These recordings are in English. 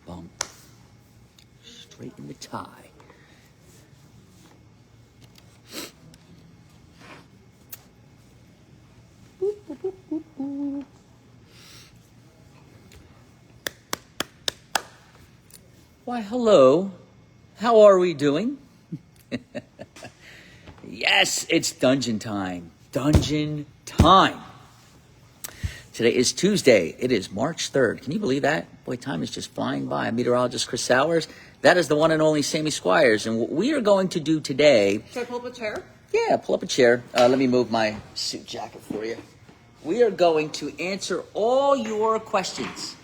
Bump. Straighten the tie. Boop, boop, boop, boop, boop. Why, hello. How are we doing? Yes, it's dungeon time. Dungeon time. Today is Tuesday. It is March 3rd. Can you believe that? Boy, time is just flying by. I'm meteorologist Chris Sowers. That is the one and only Sami Squires. And what we are going to do today... Should I pull up a chair? Yeah, pull up a chair. Let me move my suit jacket for you. We are going to answer all your questions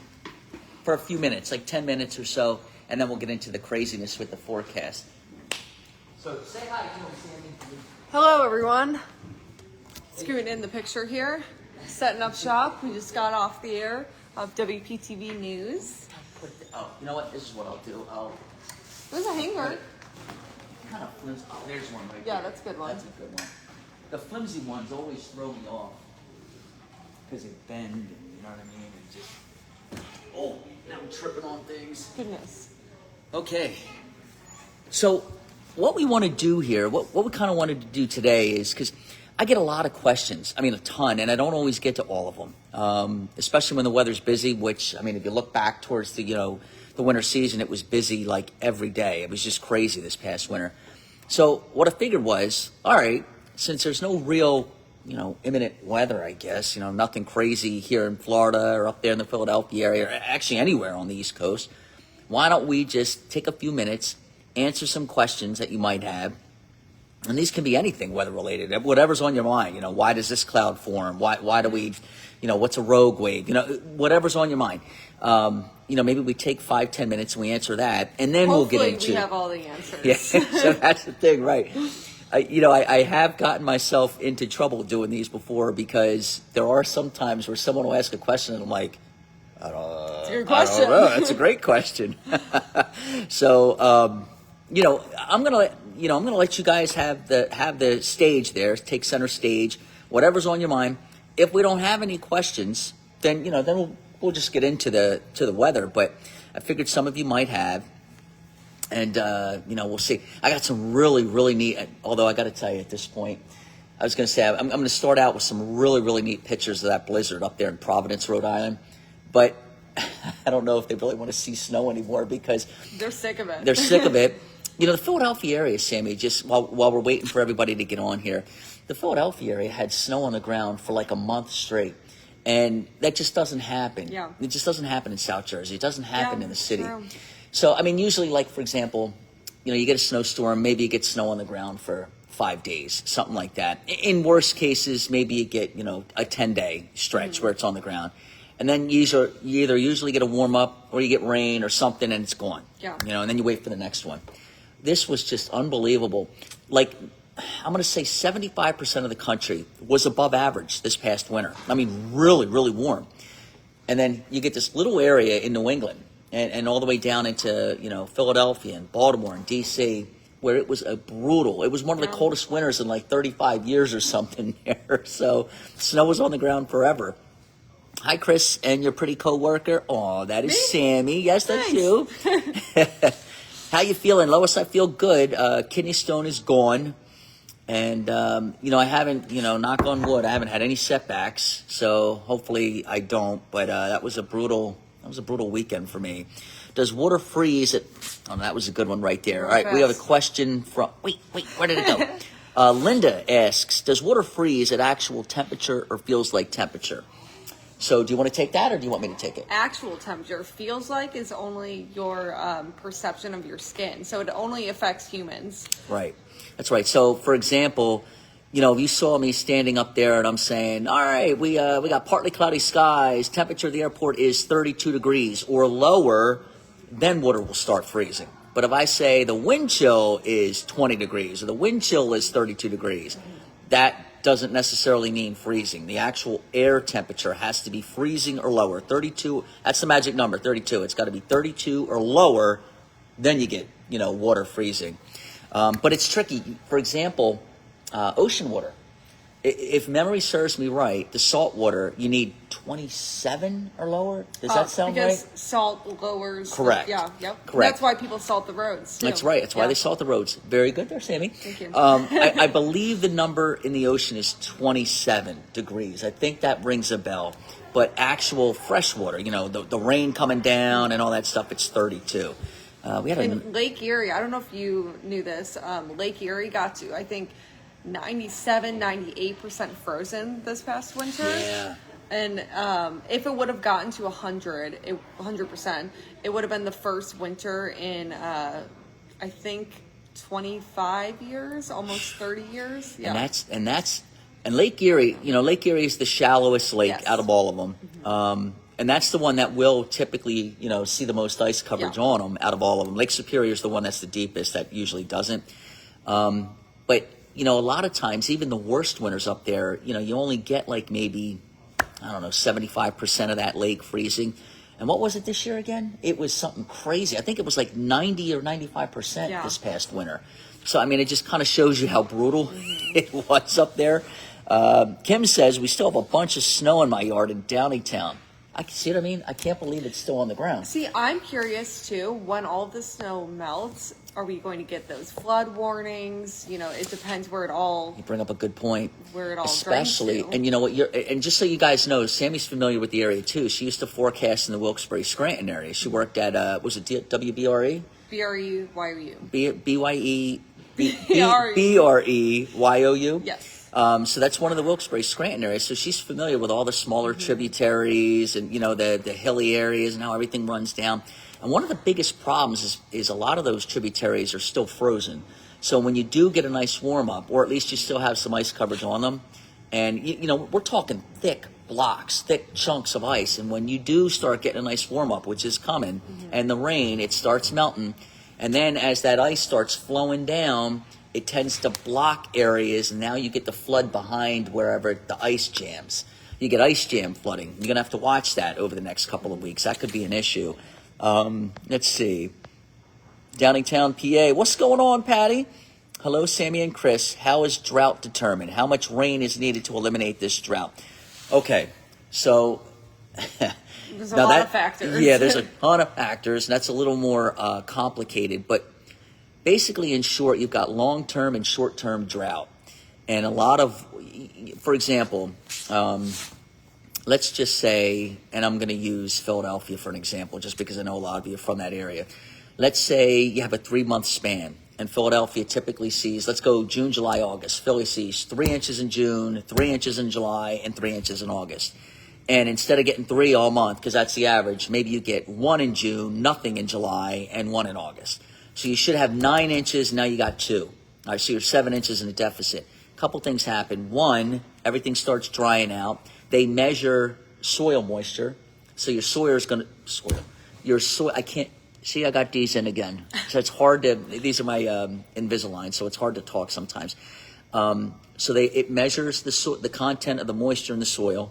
for a few minutes, like 10 minutes or so, and then we'll get into the craziness with the forecast. So say hi to Sammy. Hello, everyone. Screwing in the picture here. Setting up shop. We just got off the air of WPTV News. Oh, you know what? This is what I'll do. There's a hanger. Kind of flimsy. Oh, there's one right Yeah, there. that's a good one. That's a good one. The flimsy ones always throw me off because they bend, and you know what I mean? And just, oh, now I'm tripping on things. Goodness. Okay. So what we want to do here, what we kind of wanted to do today is, because I get a lot of questions, I mean a ton, and I don't always get to all of them, especially when the weather's busy, which, I mean, if you look back towards the, the winter season, it was busy like every day. It was just crazy this past winter. So what I figured was, all right, since there's no real, imminent weather, I guess, nothing crazy here in Florida or up there in the Philadelphia area, or actually anywhere on the East Coast, why don't we just take a few minutes, answer some questions that you might have. And these can be anything weather related, whatever's on your mind. Why does this cloud form? Why do we, what's a rogue wave? Whatever's on your mind. Maybe we take 5-10 minutes and we answer that, and then Hopefully we'll get into. we have all the answers. Yeah, so that's the thing, right? I have gotten myself into trouble doing these before because there are some times where someone will ask a question and I'm like, It's a good question. I don't know. That's a great question. So, I'm gonna let you guys have the stage there. Take center stage. Whatever's on your mind. If we don't have any questions, then we'll just get into the weather. But I figured some of you might have, and we'll see. I got some really neat. Although I got to tell you at this point, I was gonna say I'm gonna start out with some really neat pictures of that blizzard up there in Providence, Rhode Island, but I don't know if they really want to see snow anymore because they're sick of it. They're sick of it. The Philadelphia area, Sammy, just while we're waiting for everybody to get on here, the Philadelphia area had snow on the ground for like a month straight. And that just doesn't happen. Yeah. It just doesn't happen in South Jersey. It doesn't happen in the city. True. So, I mean, usually, like, for example, you get a snowstorm, maybe you get snow on the ground for 5 days, something like that. In worst cases, maybe you get, a 10-day stretch where it's on the ground. And then you either usually get a warm-up or you get rain or something and it's gone. Yeah. And then you wait for the next one. This was just unbelievable. Like, I'm going to say 75% of the country was above average this past winter. I mean, really warm. And then you get this little area in New England and all the way down into, Philadelphia and Baltimore and D.C., where it was it was one of the coldest winters in like 35 years or something there. So snow was on the ground forever. Hi, Chris, and your pretty coworker. Oh, that is Me? Sammy. Yes, that's you. Thanks. How you feeling, Lois? I feel good. Kidney stone is gone, and I haven't, knock on wood, I haven't had any setbacks. So hopefully I don't. But that was a brutal weekend for me. Does water freeze at? Oh, that was a good one right there. All right, we have a question from. Wait, where did it go? Linda asks, does water freeze at actual temperature or feels like temperature? So do you want to take that or do you want me to take it? Actual temperature feels like is only your perception of your skin. So it only affects humans. Right. That's right. So, for example, if you saw me standing up there and I'm saying, all right, we got partly cloudy skies, temperature of the airport is 32 degrees or lower, then water will start freezing. But if I say the wind chill is 20 degrees or the wind chill is 32 degrees, that doesn't necessarily mean freezing. The actual air temperature has to be freezing or lower. 32, that's the magic number, 32. It's got to be 32 or lower, then you get, water freezing. But it's tricky. For example, ocean water. If memory serves me right, the salt water, you need 27 or lower. Does that sound because right? salt lowers. Correct. Yep. Correct. That's why people salt the roads, too. That's right. That's why Yeah. they salt the roads. Very good there, Sammy. Thank you. I believe the number in the ocean is 27 degrees. I think that rings a bell. But actual freshwater, the rain coming down and all that stuff, it's 32. We had In Lake Erie, I don't know if you knew this, Lake Erie got to, I think, 98% frozen this past winter. Yeah. And if it would have gotten to 100%, it would have been the first winter in, I think, 25 years, almost 30 years. Yeah. And Lake Erie, Lake Erie is the shallowest lake Yes. out of all of them. And that's the one that will typically, see the most ice coverage on them out of all of them. Lake Superior is the one that's the deepest that usually doesn't. But, a lot of times, even the worst winters up there, you only get like maybe, 75% of that lake freezing. And what was it this year again? It was something crazy. I think it was like 90 or 95% this past winter. So, it just kind of shows you how brutal it was up there. Kim says, we still have a bunch of snow in my yard in Downingtown. I see what I mean? I can't believe it's still on the ground. See, I'm curious too, when all the snow melts, are we going to get those flood warnings? It depends where it all You bring up a good point. Especially, and you know what? And just so you guys know, Sammy's familiar with the area too. She used to forecast in the Wilkes-Barre Scranton area. She worked at was it WBRE? BREYOU. BYE BRE. BREYOU. Yes. So that's one of the Wilkes-Barre Scranton areas. So she's familiar with all the smaller tributaries and, the hilly areas and how everything runs down. And one of the biggest problems is a lot of those tributaries are still frozen. So when you do get a nice warm up, or at least you still have some ice coverage on them, and, we're talking thick blocks, thick chunks of ice. And when you do start getting a nice warm up, which is coming, and the rain, it starts melting. And then as that ice starts flowing down, it tends to block areas, and now you get the flood behind wherever the ice jams. You get ice jam flooding. You're going to have to watch that over the next couple of weeks. That could be an issue. Let's see. Downingtown, PA. What's going on, Patty? Hello, Sammy and Chris. How is drought determined? How much rain is needed to eliminate this drought? Okay, so... There's a lot of factors. Yeah, there's a ton of factors, and that's a little more complicated, but... Basically, in short, you've got long-term and short-term drought. And a lot of, for example, let's just say, and I'm going to use Philadelphia for an example, just because I know a lot of you are from that area. Let's say you have a 3-month span, and Philadelphia typically sees, let's go June, July, August. Philly sees 3 inches in June, 3 inches in July, and 3 inches in August. And instead of getting 3 all month, because that's the average, maybe you get 1 in June, nothing in July, and 1 in August. So you should have 9 inches, now you got 2. All right, so you're 7 inches in a deficit. A couple things happen. One, everything starts drying out. They measure soil moisture. So your soil is going to, I can't, see, I got these in again. So it's hard to, these are my Invisalign, so it's hard to talk sometimes. So it measures the content of the moisture in the soil.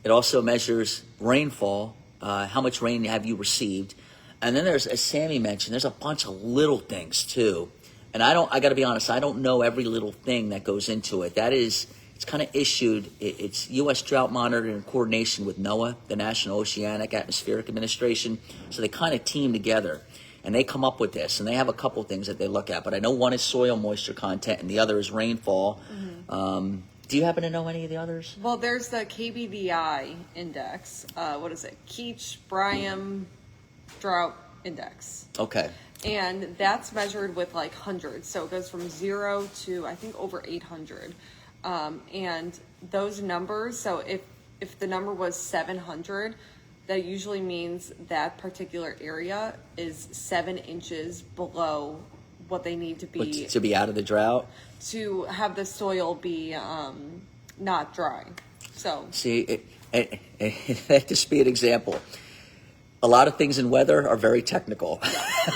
It also measures rainfall, how much rain have you received. And then there's, as Sammy mentioned, there's a bunch of little things too. And I got to be honest, I don't know every little thing that goes into it. It's kind of issued, it's U.S. Drought Monitor in coordination with NOAA, the National Oceanic Atmospheric Administration. So they kind of team together and they come up with this. And they have a couple things that they look at. But I know one is soil moisture content and the other is rainfall. Do you happen to know any of the others? Well, there's the KBDI index. What is it? Keach-Bryan Drought Index. Okay. And that's measured with like hundreds. So it goes from 0 to I think over 800. And those numbers, so if the number was 700, that usually means that particular area is 7 inches below what they need to be. To be out of the drought? To have the soil be not dry. So. See, just be an example. A lot of things in weather are very technical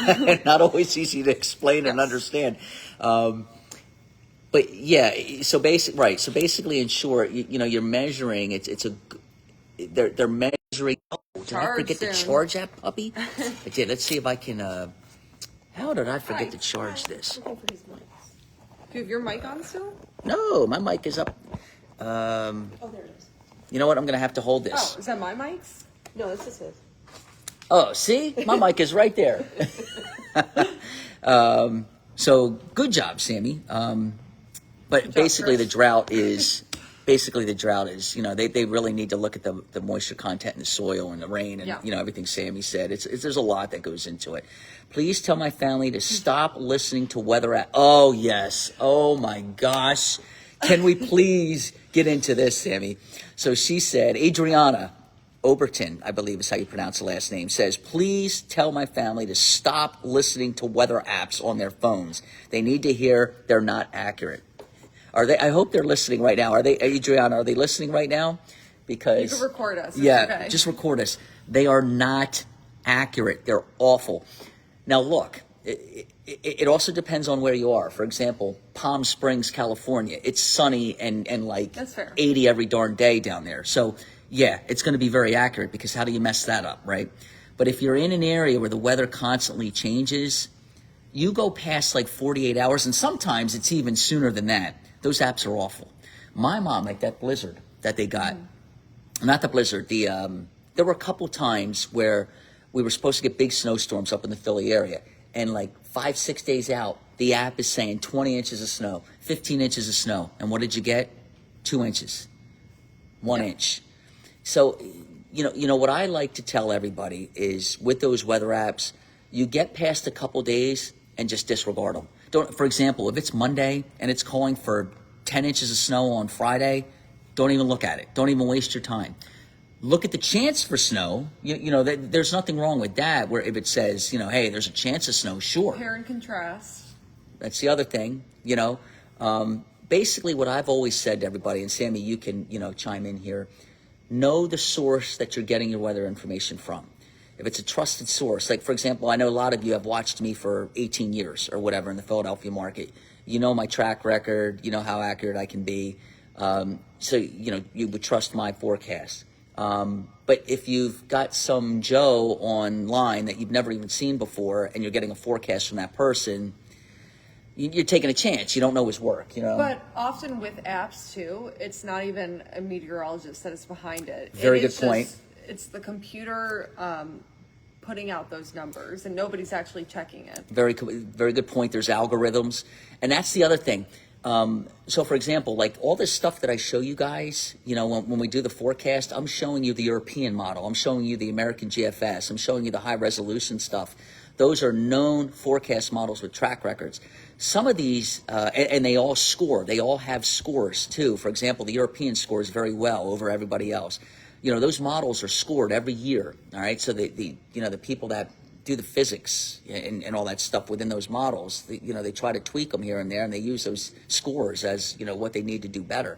and not always easy to explain and understand. But yeah, so basically, in short, you're measuring. They're measuring. Oh, did I forget to charge that puppy? I did. Let's see if I can. How did I forget to charge this? Do you have your mic on still? No, my mic is up. Oh, there it is. You know what? I'm going to have to hold this. Oh, is that my mics? No, this is his. Oh, see? My mic is right there. So good job, Sammy. But basically the drought is, they really need to look at the moisture content in the soil and the rain and, everything Sammy said. There's a lot that goes into it. Please tell my family to stop listening to weather app. Oh, yes. Oh, my gosh. Can we please get into this, Sammy? So she said, Adriana Oberton, I believe is how you pronounce the last name, says, please tell my family to stop listening to weather apps on their phones. They need to hear they're not accurate. Are they? I hope they're listening right now. Are they, Adriana, are they listening right now? Because you can record us. Okay. Just record us. They are not accurate. They're awful. Now, look, it also depends on where you are. For example, Palm Springs, California. It's sunny and like That's fair. 80 every darn day down there. So, yeah, it's going to be very accurate because how do you mess that up, right? But if you're in an area where the weather constantly changes, you go past like 48 hours, and sometimes it's even sooner than that. Those apps are awful. My mom, like that blizzard that they got, not the blizzard, there were a couple times where we were supposed to get big snowstorms up in the Philly area. And like 5-6 days out, the app is saying 20 inches of snow, 15 inches of snow. And what did you get? 2 inches, 1 inch. So, you know what I like to tell everybody is with those weather apps, you get past a couple days and just disregard them. For example, if it's Monday and it's calling for 10 inches of snow on Friday, don't even look at it. Don't even waste your time. Look at the chance for snow. There's nothing wrong with that. Where if it says, hey, there's a chance of snow, sure. Compare and contrast. That's the other thing. Basically, what I've always said to everybody, and Sammy, you can chime in here. Know the source that you're getting your weather information from. If it's a trusted source, like for example, I know a lot of you have watched me for 18 years or whatever in the Philadelphia market. You know my track record. You know how accurate I can be. So you would trust my forecast. But if you've got some Joe online that you've never even seen before and you're getting a forecast from that person, you're taking a chance. You don't know his work, But often with apps too, it's not even a meteorologist that is behind it. Very good point. It's the computer putting out those numbers, and nobody's actually checking it. Very good point. There's algorithms, and that's the other thing. So, for example, like all this stuff that I show you guys, when we do the forecast, I'm showing you the European model. I'm showing you the American GFS. I'm showing you the high resolution stuff. Those are known forecast models with track records. Some of these, and they all score. They all have scores too. For example, the European scores very well over everybody else. Those models are scored every year. All right. So the people that do the physics and all that stuff within those models, they try to tweak them here and there, and they use those scores as, what they need to do better.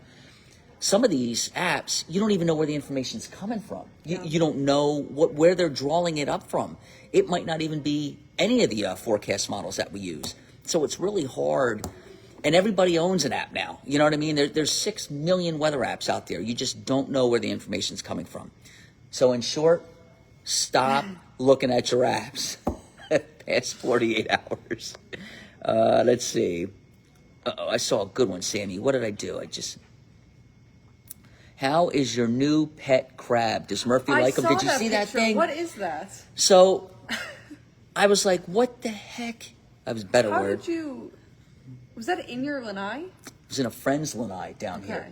Some of these apps, you don't even know where the information's coming from. You don't know where they're drawing it up from. It might not even be any of the forecast models that we use. So it's really hard. And everybody owns an app now. You know what I mean? There's 6 million weather apps out there. You just don't know where the information's coming from. So in short, stop looking at your apps past 48 hours. Let's see. I saw a good one, Sammy. What did I do? How is your new pet crab? Does Murphy like him? Did you see that thing? What is that? So I was like, what the heck? That was a better How word. did you... Was that in your lanai? It was in a friend's lanai down here.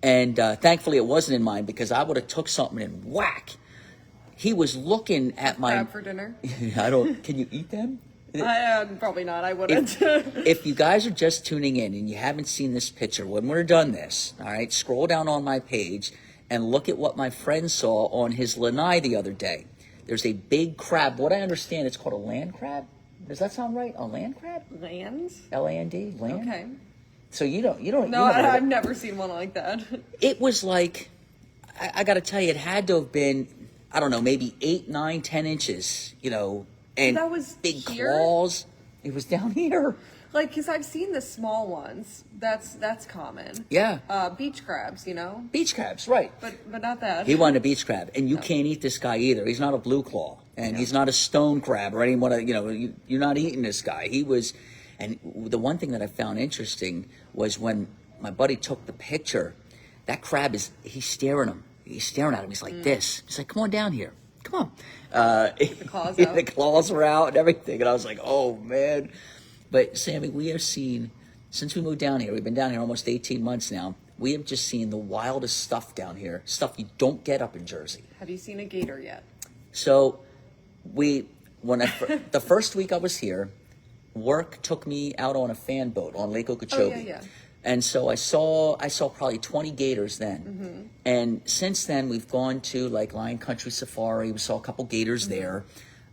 And thankfully it wasn't in mine because I would have took something and whack. He was looking at my... Crab for dinner? Can you eat them? Probably not. I wouldn't. If you guys are just tuning in and you haven't seen this picture, when we're done this, all right, scroll down on my page and look at what my friend saw on his lanai the other day. There's a big crab. What I understand, it's called a land crab. Does that sound right? A land crab? Land? L-A-N-D? Land? Okay. So you don't. No, I've never seen one like that. It was like, I got to tell you, it had to have been, I don't know, maybe 8, 9, 10 inches, and that was big here? claws. It was down here. Like, because I've seen the small ones. That's common. Yeah. Beach crabs, Beach crabs, right. But not that. He wanted a beach crab, and you can't eat this guy either. He's not a blue claw, and he's not a stone crab or anyone. You're not eating this guy. He was, and the one thing that I found interesting was when my buddy took the picture. That crab he's staring him. He's staring at him. He's like this. He's like, come on down here. Come on. The claws the out. claws were out and everything. And I was like, oh, man. But, Sammy, we have seen, since we moved down here, we've been down here almost 18 months now, we have just seen the wildest stuff down here, stuff you don't get up in Jersey. Have you seen a gator yet? So the first week I was here, work took me out on a fan boat on Lake Okeechobee. Oh, yeah. And so I saw probably 20 gators then. Mm-hmm. And since then, we've gone to like Lion Country Safari. We saw a couple gators there.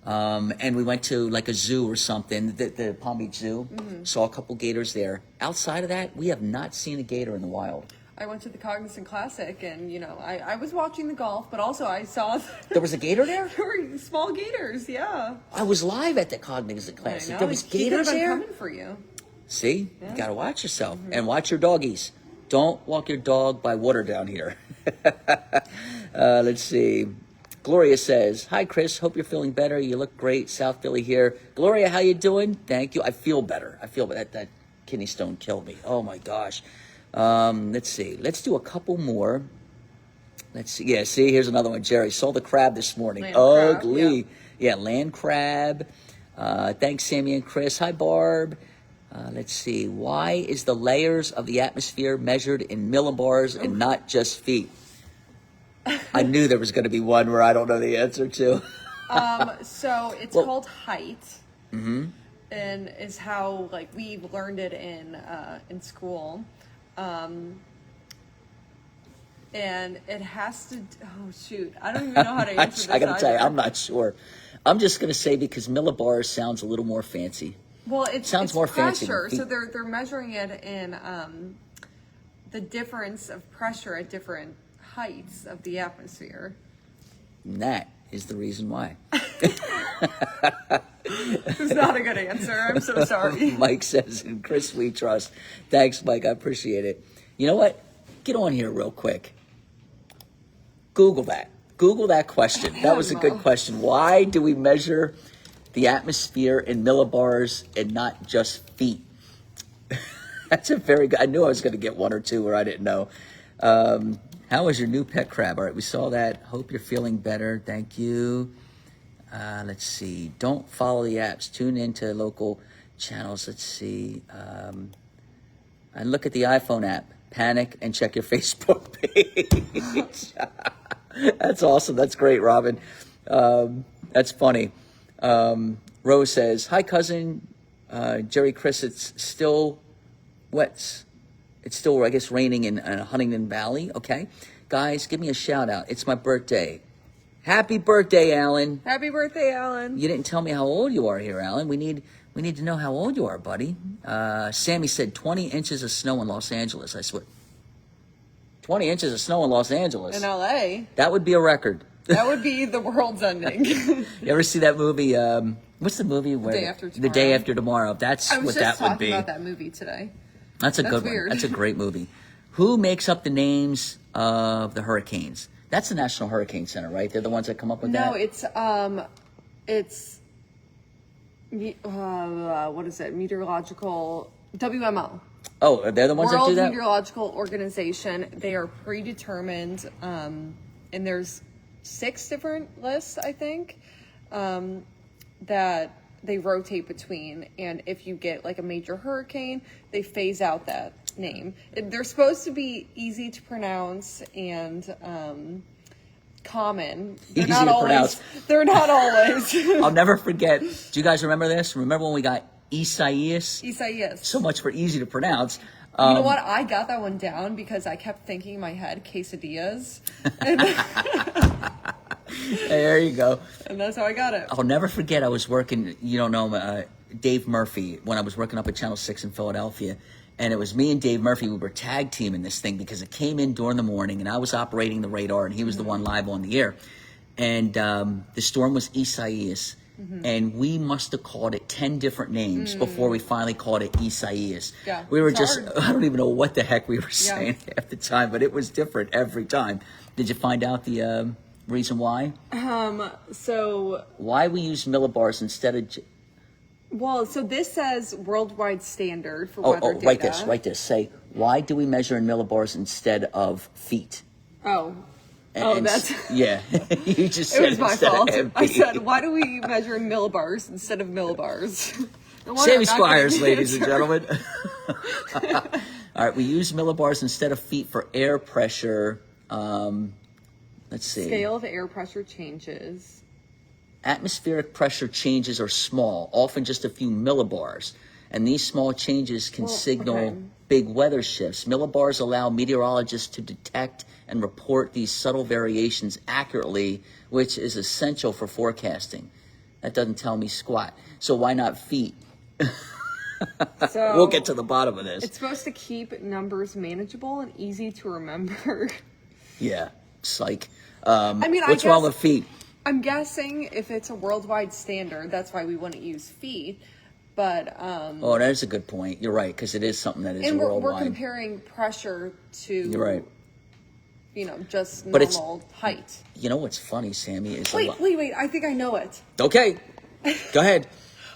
And we went to like a zoo or something, the Palm Beach Zoo. Saw a couple gators there. Outside of that, we have not seen a gator in the wild. I went to the Cognizant Classic, and I was watching the golf, but also I saw There was a gator there? there were small gators. Yeah, I was live at the Cognizant Classic. I know. There was He could have gators been there? coming for you. See, you got to watch yourself and watch your doggies. Don't walk your dog by water down here. Let's see. Gloria says, hi, Chris. Hope you're feeling better. You look great. South Philly here. Gloria, how you doing? Thank you. I feel better. That kidney stone killed me. Oh, my gosh. Let's see. Let's do a couple more. Let's see. Yeah, see, here's another one. Jerry, saw the crab this morning. Land crab, Ugly. Yeah, land crab. Thanks, Sammy and Chris. Hi, Barb. Let's see. Why is the layers of the atmosphere measured in millibars and not just feet? I knew there was going to be one where I don't know the answer to. So it's called height, and is how like we've learned it in school, and it has to. Oh shoot, I don't even know how to answer this. I got to tell you, either. I'm not sure. I'm just going to say because millibars sounds a little more fancy. Well, it sounds it's more fancy pressure. than feet. So they're measuring it in the difference of pressure at different heights of the atmosphere. And that is the reason why. It's not a good answer. I'm so sorry. Mike says, and Chris, we trust. Thanks, Mike. I appreciate it. You know what? Get on here real quick. Google that. Google that question. That was a good question. Why do we measure the atmosphere in millibars and not just feet? That's a very good. I knew I was going to get one or two where I didn't know. How is your new pet crab? All right, we saw that. Hope you're feeling better. Thank you. Let's see. Don't follow the apps. Tune into local channels. Let's see. And look at the iPhone app. Panic and check your Facebook page. That's awesome. That's great, Robin. That's funny. Rose says, hi, cousin. Jerry, Chris, it's still wet. It's still, I guess, raining in Huntington Valley. Okay. Guys, give me a shout out. It's my birthday. Happy birthday, Alan. Happy birthday, Alan. You didn't tell me how old you are here, Alan. We need to know how old you are, buddy. Sammy said 20 inches of snow in Los Angeles. I swear. 20 inches of snow in Los Angeles. In LA. That would be a record. That would be the world's ending. You ever see that movie? What's the movie? Where, Day After The Day After Tomorrow. That's I was what just that would talking be. about that movie today. That's a good weird. one. That's a great movie. Who makes up the names of the hurricanes? That's the National Hurricane Center, right? They're the ones that come up with that? No, what is it? Meteorological, WMO. Oh, they're the ones that do World that? Meteorological Organization. They are predetermined, and there's 6 different lists, I think, that they rotate between. And if you get like a major hurricane, they phase out that name. They're supposed to be easy to pronounce and common. They're Easy not to always. pronounce. They're not always. I'll never forget. Do you guys remember this? Remember when we got Isaias? Isaias. So much for easy to pronounce. You know what? I got that one down because I kept thinking in my head quesadillas. There you go. And that's how I got it. I'll never forget. I was working, you don't know, Dave Murphy, when I was working up at Channel 6 in Philadelphia. And it was me and Dave Murphy. We were tag teaming this thing because it came in during the morning and I was operating the radar and he was the one live on the air. And the storm was Isaias. And we must have called it 10 different names before we finally called it Isaias. Yeah, we were it's just, hard. I don't even know what the heck we were saying at the time, but it was different every time. Did you find out the reason why? So, Why we use millibars instead of... well, so this says worldwide standard for weather data. Write this. Say, why do we measure in millibars instead of feet? Oh, Oh, And that's yeah. You just it said was my instead of fault. MB. I said, why do we measure in millibars instead of millibars? No wonder Sami I'm not Squires, getting the ladies and answer. gentlemen. All right, we use millibars instead of feet for air pressure. Let's see. Scale of air pressure changes. Atmospheric pressure changes are small, often just a few millibars. And these small changes can signal okay. big weather shifts. Millibars allow meteorologists to detect and report these subtle variations accurately, which is essential for forecasting. That doesn't tell me squat. So why not feet? So We'll get to the bottom of this. it's supposed to keep numbers manageable and easy to remember. Yeah, psych. I mean, What's wrong with feet? I'm guessing if it's a worldwide standard, that's why we wouldn't use feet. But Oh, that is a good point. You're right, because it is something that is and we're worldwide. comparing pressure to You're right. Just But it's- normal height. You know what's funny, Sammy, is Wait, I think I know it. Okay, go ahead.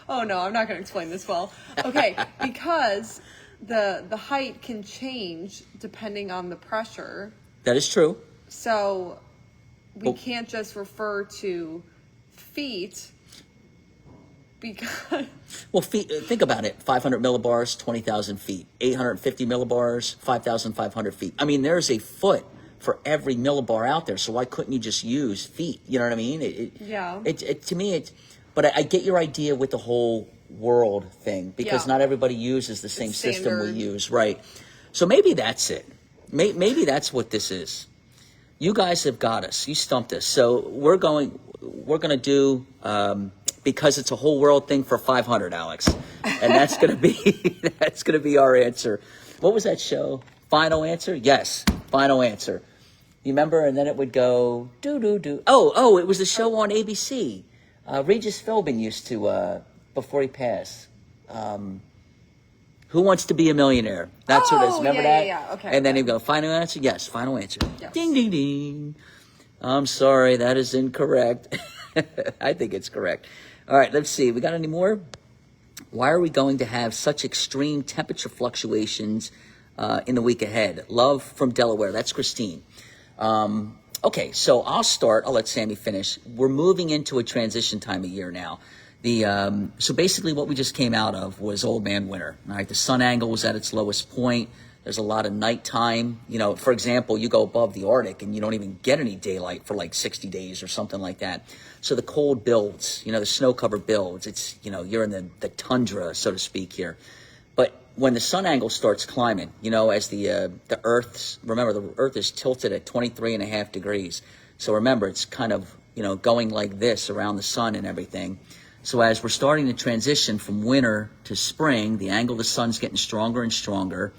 Oh no, I'm not going to explain this well. Okay, because the height can change depending on the pressure. That is true. So we Oh. can't just refer to feet because Well, feet, think about it. 500 millibars, 20,000 feet. 850 millibars, 5,500 feet. I mean, there's a foot for every millibar out there. So why couldn't you just use feet? You know what I mean? Yeah. To me, but I get your idea with the whole world thing because Yeah. not everybody uses the same system we standard. use, right? So maybe that's it. Maybe that's what this is. You guys have got us. You stumped us. So we're going to do because it's a whole world thing for 500, Alex, and that's going to be our answer. What was that show? Final answer? Yes, final answer. You remember? And then it would go do do do. Oh, it was the show on ABC. Regis Philbin used to before he passed. Who Wants to Be a Millionaire? That's what it is. Oh, Remember yeah, that? yeah, okay, And then okay. he'd go, final answer? Yes, final answer. Yes. Ding, ding, ding. I'm sorry, that is incorrect. I think it's correct. All right, let's see. We got any more? Why are we going to have such extreme temperature fluctuations in the week ahead? Love from Delaware. That's Christine. Okay, so I'll start. I'll let Sammy finish. We're moving into a transition time of year now. So basically what we just came out of was old man winter. All right, the sun angle was at its lowest point. There's a lot of nighttime. For example, you go above the Arctic and you don't even get any daylight for like 60 days or something like that. So the cold builds, the snow cover builds. It's, you're in the tundra, so to speak here. But when the sun angle starts climbing, as the Earth's, remember the Earth is tilted at 23.5 degrees. So remember, it's kind of, going like this around the sun and everything. So as we're starting to transition from winter to spring, the angle of the sun's getting stronger and stronger.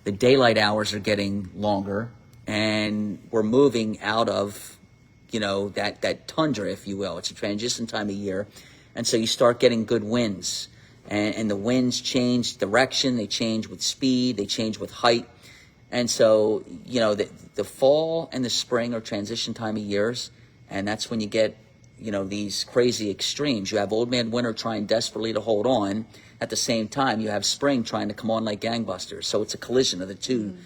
The daylight hours are getting longer, and we're moving out of, that tundra, if you will. It's a transition time of year. And so you start getting good winds. And the winds change direction, they change with speed, they change with height. And so, the fall and the spring are transition time of years, and that's when you get, these crazy extremes. You have old man winter trying desperately to hold on. At the same time, you have spring trying to come on like gangbusters. So it's a collision of the two,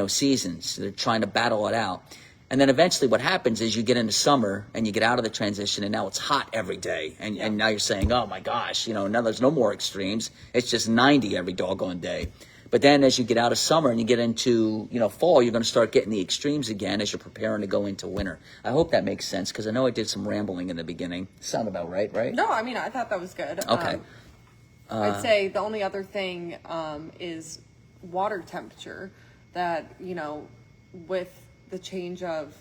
seasons. They're trying to battle it out. And then eventually what happens is you get into summer and you get out of the transition and now it's hot every day. And now you're saying, oh my gosh, now there's no more extremes. It's just 90 every doggone day. But then as you get out of summer and you get into, fall, you're going to start getting the extremes again as you're preparing to go into winter. I hope that makes sense because I know I did some rambling in the beginning. Sound about right? No, I mean I thought that was good. Okay. I'd say the only other thing is water temperature. That with the change of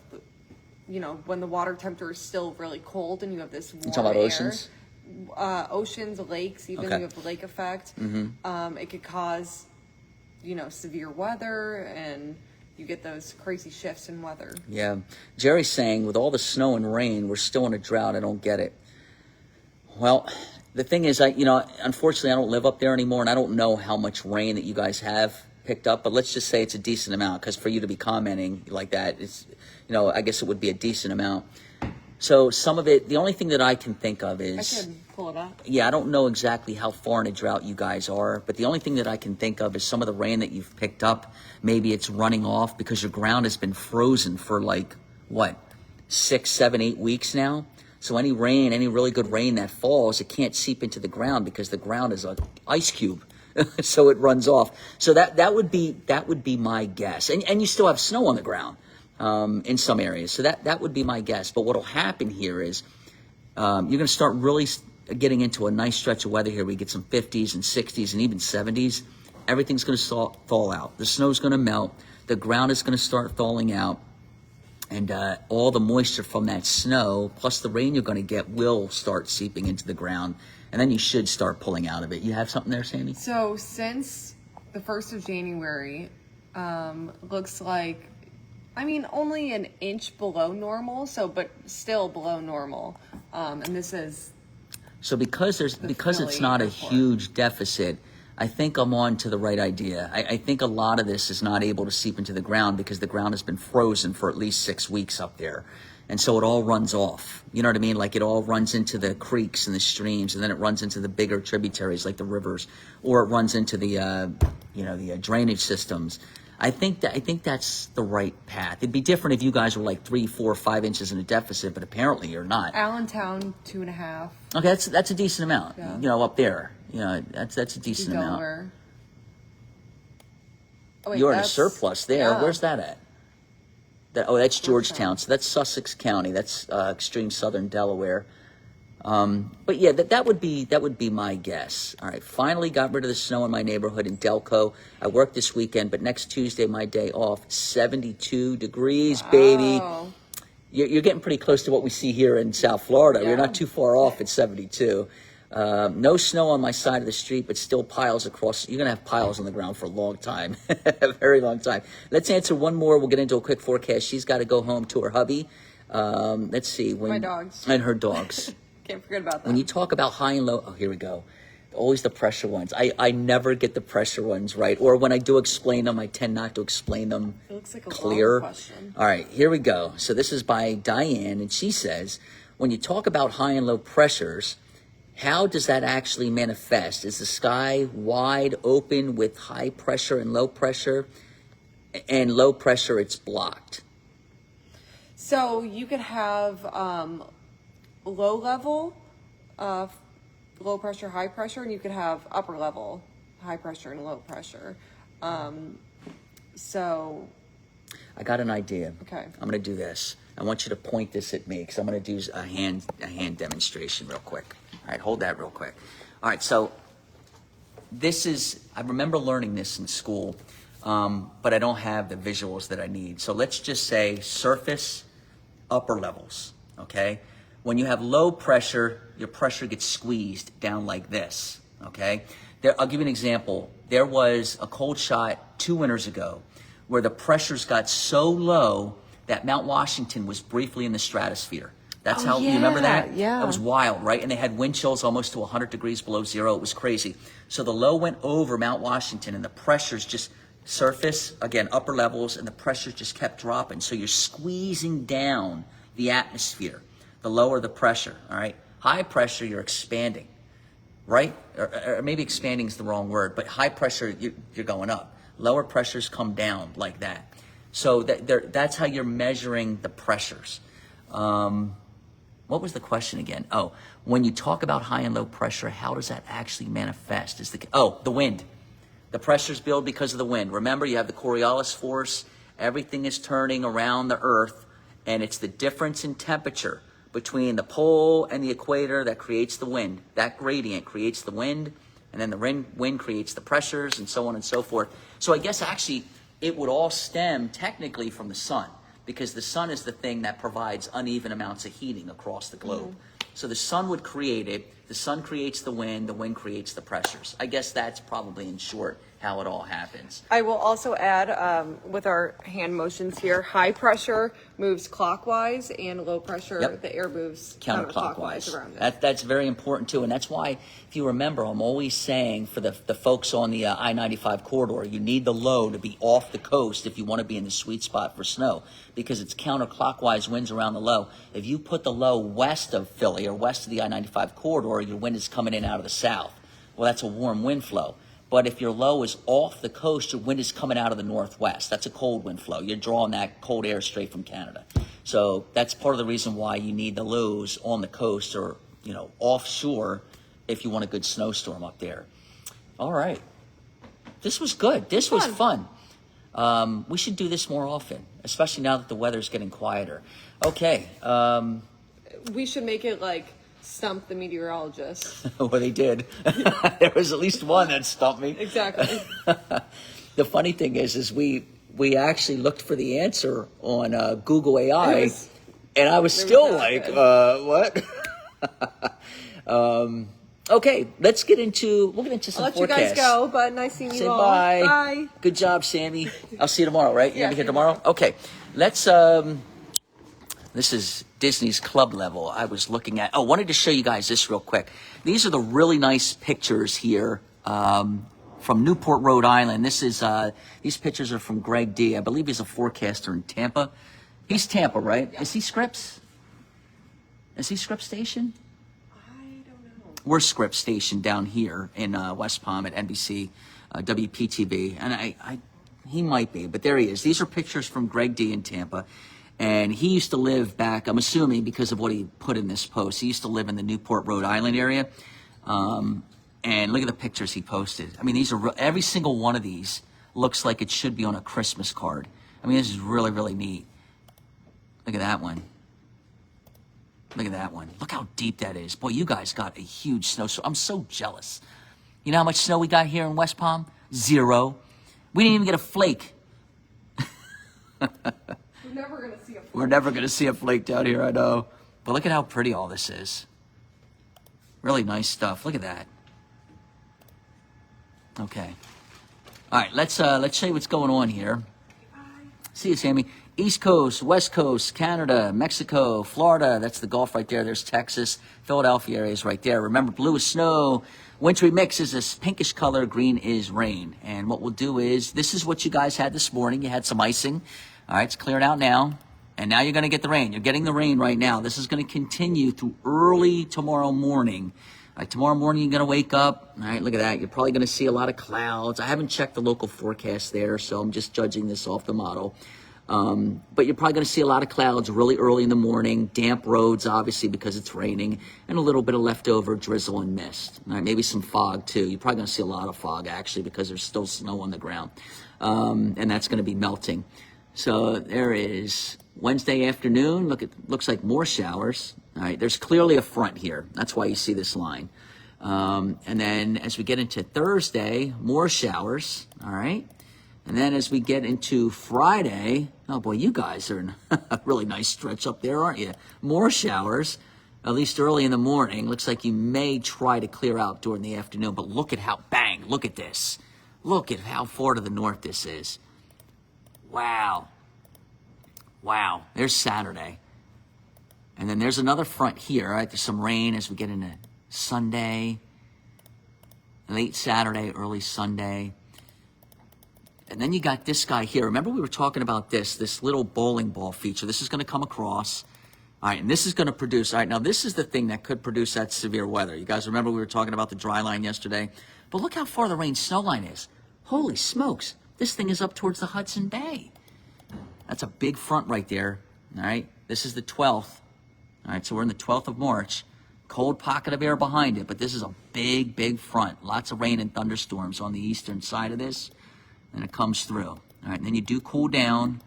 when the water temperature is still really cold and you have this warm You talking about air, oceans? Oceans, lakes, even Okay. you have the lake effect. It could cause severe weather and you get those crazy shifts in weather. Yeah. Jerry's saying with all the snow and rain, we're still in a drought. I don't get it. Well, the thing is, unfortunately, I don't live up there anymore, and I don't know how much rain that you guys have picked up, but let's just say it's a decent amount, because for you to be commenting like that, it's, I guess it would be a decent amount. So some of it, the only thing that I can think of I is, can pull it up. yeah, I don't know exactly how far in a drought you guys are, but the only thing that I can think of is some of the rain that you've picked up, maybe it's running off because your ground has been frozen for like, what, 6, 7, 8 weeks now. So any rain, any really good rain that falls, it can't seep into the ground because the ground is an ice cube. So it runs off. So that would be my guess. And you still have snow on the ground in some areas. So that would be my guess. But what'll happen here is you're going to start really getting into a nice stretch of weather here. We get some 50s and 60s and even 70s. Everything's going to thaw out. The snow's going to melt. The ground is going to start thawing out. And all the moisture from that snow, plus the rain you're going to get, will start seeping into the ground. And then you should start pulling out of it. You have something there, Sammy? So since the 1st of January, looks like, I mean, only an inch below normal, but still below normal. And this is... So because it's not a huge deficit, I think I'm on to the right idea. I think a lot of this is not able to seep into the ground because the ground has been frozen for at least 6 weeks up there. And so it all runs off. You know what I mean? Like it all runs into the creeks and the streams, and then it runs into the bigger tributaries like the rivers, or it runs into the drainage systems. I think that's the right path. It'd be different if you guys were like 3, 4, 5 inches in a deficit, but apparently you're not. Allentown, 2.5. Okay, that's a decent amount. Yeah. Up there. That's a decent amount. Oh, wait, You're in a surplus there. Yeah. Where's that at? That's Georgetown. So that's Sussex County. That's extreme southern Delaware. But yeah, that would be my guess. All right, finally got rid of the snow in my neighborhood in Delco. I worked this weekend, but next Tuesday, my day off, 72 degrees, baby. You're getting pretty close to what we see here in South Florida. Yeah. We're not too far off at 72. No snow on my side of the street, but still piles across. You're going to have piles on the ground for a long time, a very long time. Let's answer one more. We'll get into a quick forecast. She's got to go home to her hubby. Let's see. My dogs. And her dogs. Can't forget about that. When you talk about high and low, here we go. Always the pressure ones. I never get the pressure ones right. Or when I do explain them, I tend not to explain them it looks like a clear. long question. All right, here we go. So this is by Diane, and she says, when you talk about high and low pressures, how does that actually manifest? Is the sky wide open with high pressure and low pressure? And low pressure, it's blocked. So you could have low level, low pressure, high pressure, and you could have upper level, high pressure and low pressure. So I got an idea. Okay. I'm going to do this. I want you to point this at me because I'm going to do a hand demonstration real quick. All right, hold that real quick. All right, so I remember learning this in school, but I don't have the visuals that I need. So let's just say surface, upper levels, okay? When you have low pressure, your pressure gets squeezed down like this, okay? I'll give you an example. There was a cold shot 2 winters ago where the pressures got so low that Mount Washington was briefly in the stratosphere. That's how, you remember that? Yeah. That was wild, right? And they had wind chills almost to 100 degrees below zero. It was crazy. So the low went over Mount Washington and the pressures just surface, again, upper levels, and the pressures just kept dropping. So you're squeezing down the atmosphere, the lower the pressure, all right? High pressure, you're expanding, right? Or maybe expanding is the wrong word, but high pressure, you're going up. Lower pressures come down like that. So that's how you're measuring the pressures. What was the question again? Oh, when you talk about high and low pressure, how does that actually manifest? The wind. The pressures build because of the wind. Remember, you have the Coriolis force. Everything is turning around the Earth, and it's the difference in temperature between the pole and the equator that creates the wind. That gradient creates the wind, and then the wind creates the pressures, and so on and so forth. So I guess actually it would all stem technically from the sun, because the sun is the thing that provides uneven amounts of heating across the globe. Mm-hmm. So the sun would create it. The sun creates the wind creates the pressures. I guess that's probably in short how it all happens. I will also add, with our hand motions here, high pressure moves clockwise and low pressure, the air moves counterclockwise around it. That's very important too. And that's why, if you remember, I'm always saying for the folks on the I-95 corridor, you need the low to be off the coast if you want to be in the sweet spot for snow, because it's counterclockwise winds around the low. If you put the low west of Philly or west of the I-95 corridor, your wind is coming in out of the south. Well, that's a warm wind flow. But if your low is off the coast, your wind is coming out of the northwest. That's a cold wind flow. You're drawing that cold air straight from Canada. So that's part of the reason why you need the lows on the coast or, offshore if you want a good snowstorm up there. All right. This was good. This was fun. We should do this more often, especially now that the weather's getting quieter. Okay. We should make it like Stump the Meteorologist. Well, they did. There was at least one that stumped me. Exactly. The funny thing is we actually looked for the answer on Google AI, and I was still like, what? Okay, we'll get into some I'll let forecasts. you guys go, but nice seeing you Say all. bye. Bye. Good job, Sammy. I'll see you tomorrow, right? You're Yeah, gonna be here see you tomorrow? Okay. Let's this is Disney's club level. I was looking at wanted to show you guys this real quick. These are the really nice pictures here from Newport, Rhode Island. This is these pictures are from Greg D. I believe he's a forecaster in Tampa. He's Tampa, right? Yeah. Is he Scripps? Is he Scripps Station? We're Scripps Station down here in West Palm at NBC, WPTV, and he might be, but there he is. These are pictures from Greg D in Tampa, and he used to live back, I'm assuming because of what he put in this post, he used to live in the Newport, Rhode Island area, and look at the pictures he posted. I mean, these are every single one of these looks like it should be on a Christmas card. I mean, this is really, really neat. Look at that one. Look at that one. Look how deep that is. Boy, you guys got a huge snowstorm. I'm so jealous. You know how much snow we got here in West Palm? 0. We didn't even get a flake. We're never going to see a flake. We're never going to see a flake down here, I know. But look at how pretty all this is. Really nice stuff. Look at that. Okay. All right, let's show you what's going on here. Bye. See you, Sammy. East Coast, West Coast, Canada, Mexico, Florida. That's the Gulf right there. There's Texas. Philadelphia area is right there. Remember, blue is snow. Wintry mix is this pinkish color. Green is rain. And what we'll do is, this is what you guys had this morning. You had some icing. All right, it's clearing out now. And now you're going to get the rain. You're getting the rain right now. This is going to continue through early tomorrow morning. All right, tomorrow morning you're going to wake up. All right, look at that. You're probably going to see a lot of clouds. I haven't checked the local forecast there, so I'm just judging this off the model. But you're probably going to see a lot of clouds really early in the morning, damp roads, obviously, because it's raining, and a little bit of leftover drizzle and mist. All right, maybe some fog, too. You're probably going to see a lot of fog, actually, because there's still snow on the ground, and that's going to be melting. So there is Wednesday afternoon. Looks like more showers. All right, there's clearly a front here. That's why you see this line. And then as we get into Thursday, more showers. All right. And then as we get into Friday, oh boy, you guys are in a really nice stretch up there, aren't you? More showers, at least early in the morning. Looks like you may try to clear out during the afternoon, but look at look at this. Look at how far to the north this is. Wow. Wow, there's Saturday. And then there's another front here, right? There's some rain as we get into Sunday, late Saturday, early Sunday. And then you got this guy here. Remember we were talking about this little bowling ball feature. This is going to come across. All right, and this is going to produce. All right, now this is the thing that could produce that severe weather. You guys remember we were talking about the dry line yesterday? But look how far the rain snow line is. Holy smokes. This thing is up towards the Hudson Bay. That's a big front right there. All right, this is the 12th. All right, so we're in the 12th of March. Cold pocket of air behind it, but this is a big, big front. Lots of rain and thunderstorms on the eastern side of this. And it comes through. All right, and then you do cool down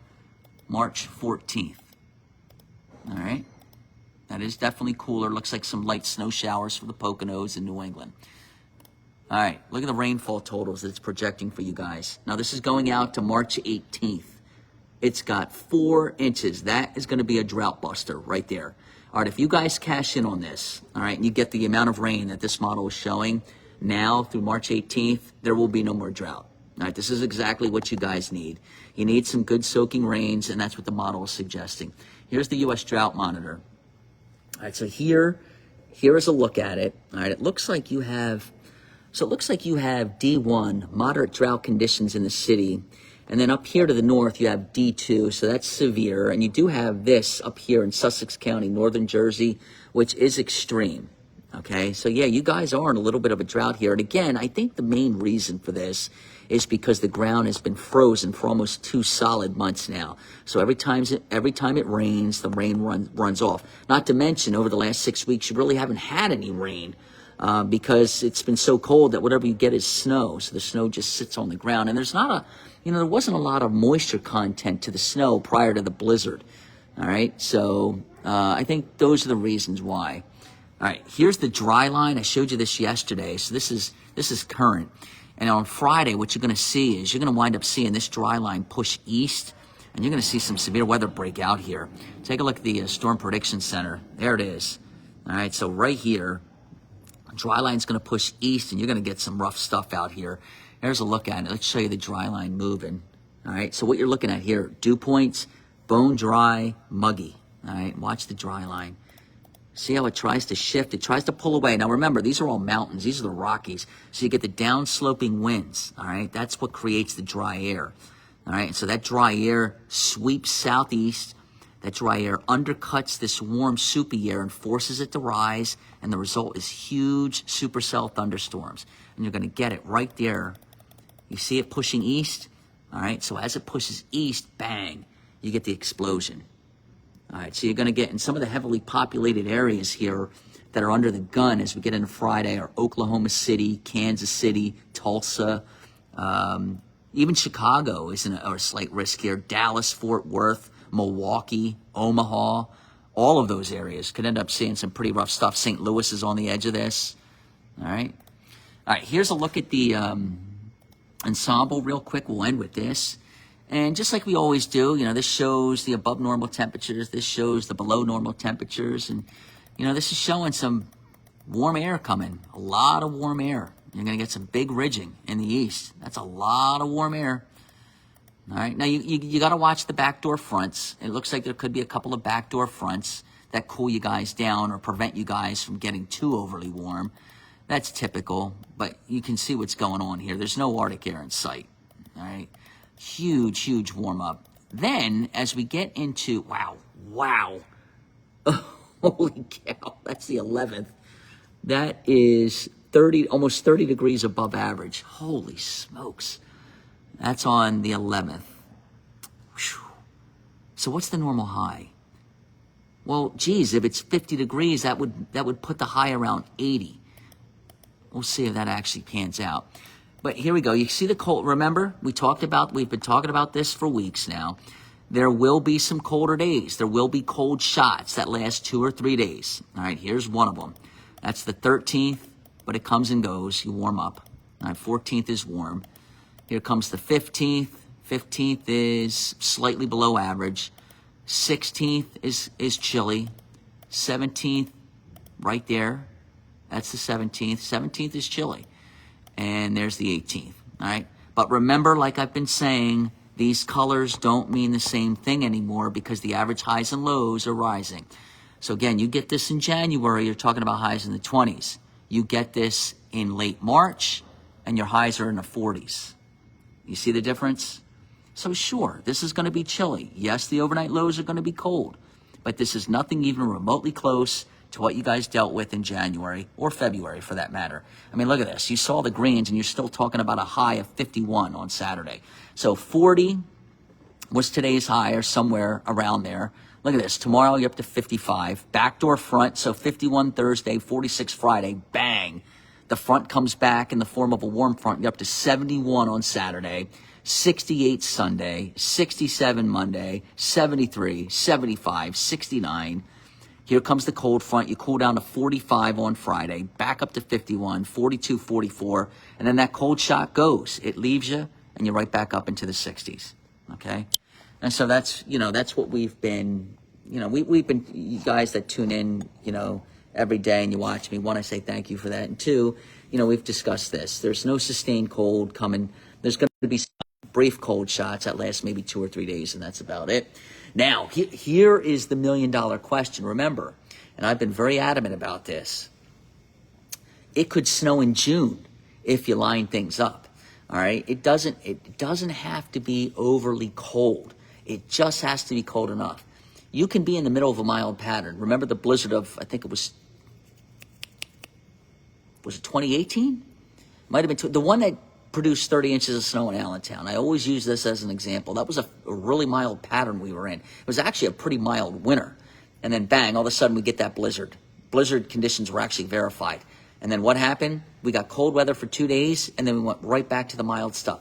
March 14th. All right, that is definitely cooler. Looks like some light snow showers for the Poconos in New England. All right, look at the rainfall totals that it's projecting for you guys. Now, this is going out to March 18th. It's got 4 inches. That is going to be a drought buster right there. All right, if you guys cash in on this, all right, and you get the amount of rain that this model is showing now through March 18th, there will be no more drought. All right, this is exactly what you guys need. You need some good soaking rains, and that's what the model is suggesting. Here's the U.S. Drought Monitor. All right, so here is a look at it. All right, it looks like you have D1, moderate drought conditions in the city. And then up here to the north, you have D2, so that's severe. And you do have this up here in Sussex County, northern Jersey, which is extreme. Okay, so yeah, you guys are in a little bit of a drought here. And again, I think the main reason for this is because the ground has been frozen for almost 2 solid months now. So every time it rains, the rain runs off. Not to mention, over the last 6 weeks, you really haven't had any rain because it's been so cold that whatever you get is snow. So the snow just sits on the ground. And there's not a, there wasn't a lot of moisture content to the snow prior to the blizzard. All right, so I think those are the reasons why. All right, here's the dry line. I showed you this yesterday. So this is current. And on Friday, what you're going to see is you're going to wind up seeing this dry line push east, and you're going to see some severe weather break out here. Take a look at the Storm Prediction Center. There it is. All right, so right here, dry line's going to push east, and you're going to get some rough stuff out here. There's a look at it. Let's show you the dry line moving. All right, so what you're looking at here, dew points, bone dry, muggy. All right, watch the dry line. See how it tries to shift? It tries to pull away. Now remember, these are all mountains. These are the Rockies. So you get the downsloping winds, all right? That's what creates the dry air, all right? So that dry air sweeps southeast. That dry air undercuts this warm, soupy air and forces it to rise, and the result is huge supercell thunderstorms. And you're going to get it right there. You see it pushing east, all right? So as it pushes east, bang, you get the explosion. All right, so you're going to get in some of the heavily populated areas here that are under the gun as we get into Friday are Oklahoma City, Kansas City, Tulsa, even Chicago is a slight risk here, Dallas, Fort Worth, Milwaukee, Omaha, all of those areas could end up seeing some pretty rough stuff. St. Louis is on the edge of this. All right, here's a look at the ensemble real quick. We'll end with this. And just like we always do, this shows the above normal temperatures. This shows the below normal temperatures. And, this is showing some warm air coming. A lot of warm air. You're going to get some big ridging in the east. That's a lot of warm air. All right. Now, you got to watch the backdoor fronts. It looks like there could be a couple of backdoor fronts that cool you guys down or prevent you guys from getting too overly warm. That's typical. But you can see what's going on here. There's no Arctic air in sight. All right. Huge warm up. Then as we get into, wow. Holy cow, that's the 11th. That is almost 30 degrees above average. Holy smokes. That's on the 11th. Whew. So what's the normal high? Well, geez, if it's 50 degrees, that would put the high around 80. We'll see if that actually pans out. But here we go. You see the cold. Remember, we've been talking about this for weeks now. There will be some colder days. There will be cold shots that last 2 or 3 days. All right, here's one of them. That's the 13th, but it comes and goes. You warm up. All right, 14th is warm. Here comes the 15th. 15th is slightly below average. 16th is chilly. 17th, right there. That's the 17th. 17th is chilly. And there's the 18th, all right? But remember, like I've been saying, these colors don't mean the same thing anymore because the average highs and lows are rising. So again, you get this in January, you're talking about highs in the 20s. You get this in late March, and your highs are in the 40s. You see the difference? So sure, this is going to be chilly. Yes, the overnight lows are going to be cold, but this is nothing even remotely close to what you guys dealt with in January or February for that matter. I mean, look at this. You saw the greens and you're still talking about a high of 51 on Saturday. So 40 was today's high or somewhere around there. Look at this. Tomorrow you're up to 55. Backdoor front, so 51 Thursday, 46 Friday. Bang. The front comes back in the form of a warm front. You're up to 71 on Saturday, 68 Sunday, 67 Monday, 73, 75, 69. Here comes the cold front. You cool down to 45 on Friday, back up to 51, 42, 44, and then that cold shot goes. It leaves you, and you're right back up into the 60s, okay? And so that's what we've been, we've been, you guys that tune in, every day and you watch me, one, I say thank you for that, and two, we've discussed this. There's no sustained cold coming. There's going to be some brief cold shots that last maybe 2 or 3 days, and that's about it. Now, here is the $1 million question. Remember, and I've been very adamant about this, it could snow in June if you line things up. All right? It doesn't have to be overly cold. It just has to be cold enough. You can be in the middle of a mild pattern. Remember the blizzard of, I think it was was it 2018? Might have been the one that produced 30 inches of snow in Allentown. I always use this as an example. That was a really mild pattern we were in. It was actually a pretty mild winter. And then bang, all of a sudden we get that blizzard. Blizzard conditions were actually verified. And then what happened? We got cold weather for 2 days, and then we went right back to the mild stuff.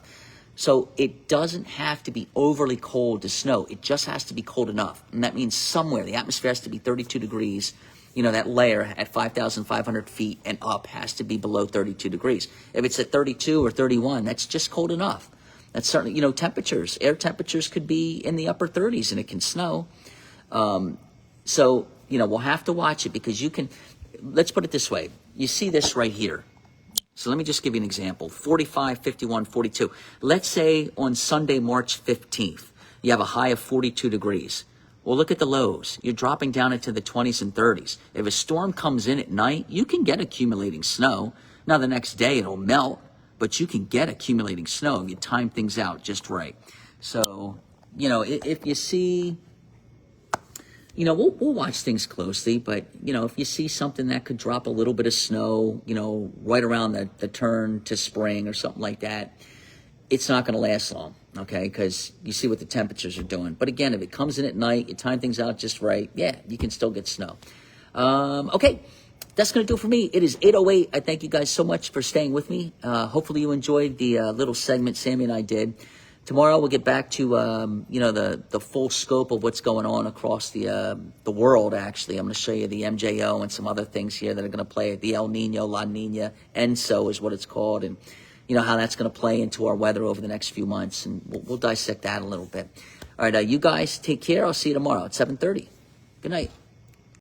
So it doesn't have to be overly cold to snow. It just has to be cold enough. And that means somewhere the atmosphere has to be 32 degrees. You know, that layer at 5,500 feet and up has to be below 32 degrees. If it's at 32 or 31, that's just cold enough. That's certainly, you know, temperatures. Air temperatures could be in the upper 30s and it can snow. So, you know, we'll have to watch it because you can, let's put it this way. You see this right here. So let me just give you an example. 45, 51, 42. Let's say on Sunday, March 15th, you have a high of 42 degrees. Well, look at the lows. You're dropping down into the 20s and 30s. If a storm comes in at night, you can get accumulating snow. Now, the next day it'll melt, but you can get accumulating snow if you time things out just right. So, you know, if you see, you know, we'll watch things closely, but, you know, if you see something that could drop a little bit of snow, you know, right around the turn to spring or something like that, it's not going to last long, okay, because you see what the temperatures are doing. But again, if it comes in at night, you time things out just right, yeah, you can still get snow. Okay, that's going to do it for me. It is 8:08. I thank you guys so much for staying with me. Hopefully you enjoyed the little segment Sammy and I did. Tomorrow we'll get back to, you know, the full scope of what's going on across the world, actually. I'm going to show you the MJO and some other things here that are going to play. The El Nino, La Nina, ENSO is what it's called, and you know, how that's going to play into our weather over the next few months. And we'll dissect that a little bit. All right, you guys take care. I'll see you tomorrow at 7:30. Good night.